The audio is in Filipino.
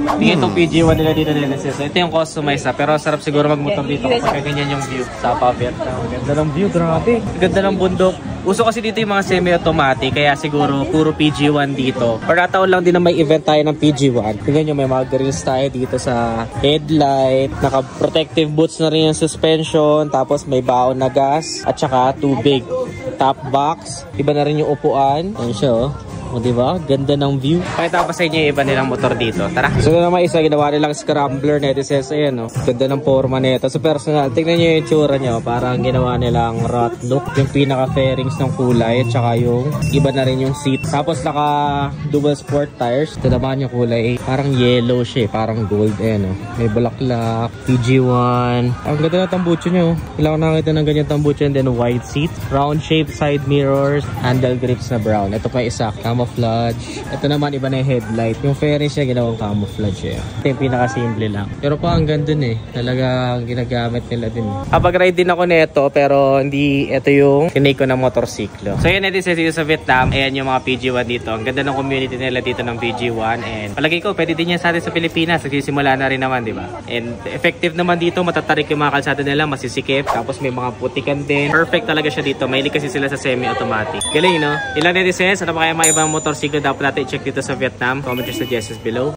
Ito PG1 nila dito Nemesis. Ito yung customized na, pero sarap siguro magmotor dito kasi ganyan yung view sa Vietnam. Ganda ng view, grabe. Ganda ng bundok. Uso kasi dito yung mga semi-automatic, kaya siguro puro PG1 dito. Pagkataon lang din na may event tayo ng PG1. Tingnan nyo, may mga grills tayo dito sa headlight. Naka-protective boots na rin yung suspension. Tapos may baon na gas at saka tubig. Top box. Iba na rin yung upuan. Ayan siya oh. O diba? Ganda ng view. Pakita ko pa sa inyo yung iba nilang motor dito. Tara. So naman isa, ginawa nilang scrambler Nemesis. Ayan o. Ganda ng forma nito. So personal, tignan nyo yung tsura nyo. Parang ginawa nilang rot look. Yung pinaka-fairings ng kulay. At saka yung iba na rin yung seat. Tapos naka dual sport tires. Ito naman yung kulay. Parang yellow siya. Parang gold. Ayan o. May bulaklak. PG1. Ang ganda na tambucho nyo. Kailangan nakakita ng ganyan tambucho. And then white seat. Round shape side mirrors. Handle grips na brown. Ito pa isa. Camouflage. Ito naman iba na yung headlight. Yung fairings niya ginawang camouflage eh. Ito yung pinaka-simple lang. Pero pa ang ganda eh. Talaga ginagamit nila din. Kapag-ride din ako nito pero hindi ito yung tinake ko ng motorsiklo. So yun natin dito sa Vietnam. Ayan yung mga PG1 dito. Ang ganda ng community nila dito ng PG1. And palagay ko pwede din yan sa atin sa Pilipinas. Nagsisimula na rin naman, di ba? And effective naman dito. Matatarik yung mga kalsada nila. Masisikip. Tapos may mga putikan din. Perfect talaga siya dito. Mahilig kasi sila sa semi-automatic. Galing no? Ilan netizens? Ano pa kaya mga ibang motorsiklo dapat natin i-check dito sa Vietnam? Comment your suggestions below.